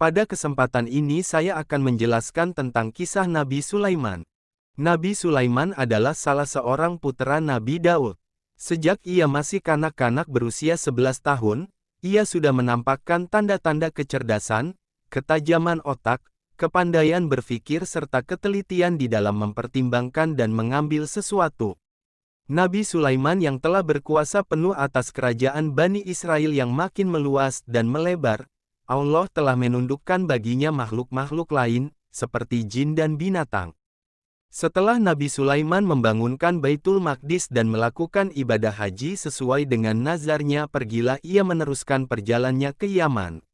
Pada kesempatan ini saya akan menjelaskan tentang kisah Nabi Sulaiman. Nabi Sulaiman adalah salah seorang putra Nabi Daud. Sejak ia masih kanak-kanak berusia 11 tahun, ia sudah menampakkan tanda-tanda kecerdasan, ketajaman otak, kepandaian berpikir serta ketelitian di dalam mempertimbangkan dan mengambil sesuatu. Nabi Sulaiman yang telah berkuasa penuh atas kerajaan Bani Israel yang makin meluas dan melebar, Allah telah menundukkan baginya makhluk-makhluk lain, seperti jin dan binatang. Setelah Nabi Sulaiman membangunkan Baitul Maqdis dan melakukan ibadah haji sesuai dengan nazarnya, pergilah ia meneruskan perjalanannya ke Yaman.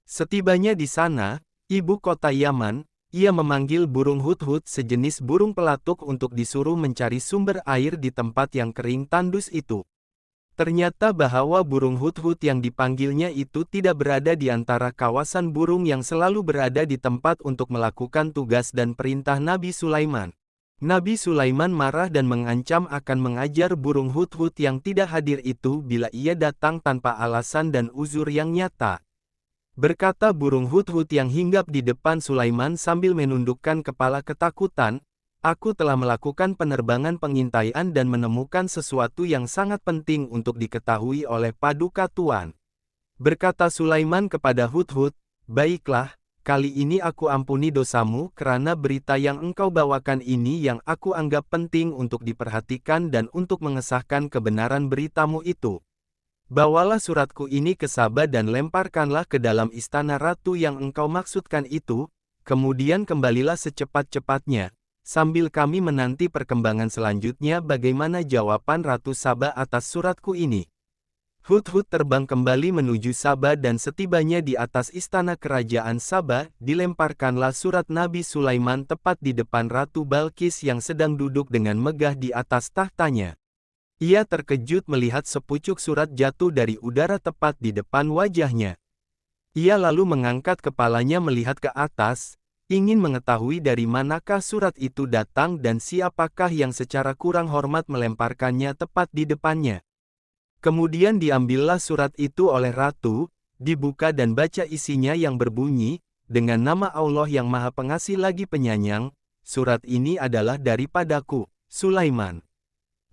Setibanya di sana, ibu kota Yaman, ia memanggil burung hudhud, sejenis burung pelatuk, untuk disuruh mencari sumber air di tempat yang kering tandus itu. Ternyata bahwa burung hudhud yang dipanggilnya itu tidak berada di antara kawasan burung yang selalu berada di tempat untuk melakukan tugas dan perintah Nabi Sulaiman. Nabi Sulaiman marah dan mengancam akan mengajar burung hudhud yang tidak hadir itu bila ia datang tanpa alasan dan uzur yang nyata. Berkata burung hudhud yang hinggap di depan Sulaiman sambil menundukkan kepala ketakutan, "Aku telah melakukan penerbangan pengintaian dan menemukan sesuatu yang sangat penting untuk diketahui oleh Paduka Tuan." Berkata Sulaiman kepada hudhud, "Baiklah, kali ini aku ampuni dosamu karena berita yang engkau bawakan ini yang aku anggap penting untuk diperhatikan dan untuk mengesahkan kebenaran beritamu itu. Bawalah suratku ini ke Saba dan lemparkanlah ke dalam istana ratu yang engkau maksudkan itu, kemudian kembalilah secepat-cepatnya, sambil kami menanti perkembangan selanjutnya bagaimana jawaban Ratu Saba atas suratku ini." Hudhud terbang kembali menuju Saba dan setibanya di atas istana kerajaan Saba, dilemparkanlah surat Nabi Sulaiman tepat di depan Ratu Balqis yang sedang duduk dengan megah di atas tahtanya. Ia terkejut melihat sepucuk surat jatuh dari udara tepat di depan wajahnya. Ia lalu mengangkat kepalanya melihat ke atas, ingin mengetahui dari manakah surat itu datang dan siapakah yang secara kurang hormat melemparkannya tepat di depannya. Kemudian diambillah surat itu oleh ratu, dibuka dan baca isinya yang berbunyi, "Dengan nama Allah yang Maha Pengasih lagi Penyayang, surat ini adalah daripadaku, Sulaiman.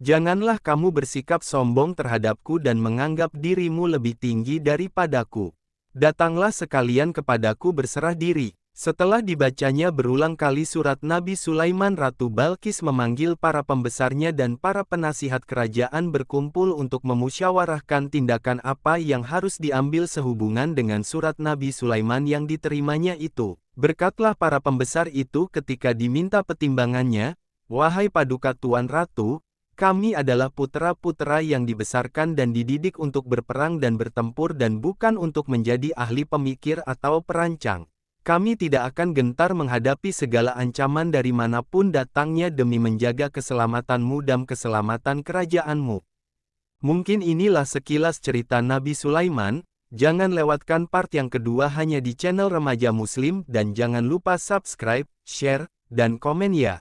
Janganlah kamu bersikap sombong terhadapku dan menganggap dirimu lebih tinggi daripadaku. Datanglah sekalian kepadaku berserah diri." Setelah dibacanya berulang kali surat Nabi Sulaiman, Ratu Balqis memanggil para pembesarnya dan para penasihat kerajaan berkumpul untuk memusyawarahkan tindakan apa yang harus diambil sehubungan dengan surat Nabi Sulaiman yang diterimanya itu. Berkatlah para pembesar itu ketika diminta pertimbangannya, "Wahai Paduka Tuan Ratu, kami adalah putra-putra yang dibesarkan dan dididik untuk berperang dan bertempur dan bukan untuk menjadi ahli pemikir atau perancang. Kami tidak akan gentar menghadapi segala ancaman dari manapun datangnya demi menjaga keselamatanmu dan keselamatan kerajaanmu." Mungkin inilah sekilas cerita Nabi Sulaiman. Jangan lewatkan part yang kedua hanya di channel Remaja Muslim dan jangan lupa subscribe, share, dan komen ya.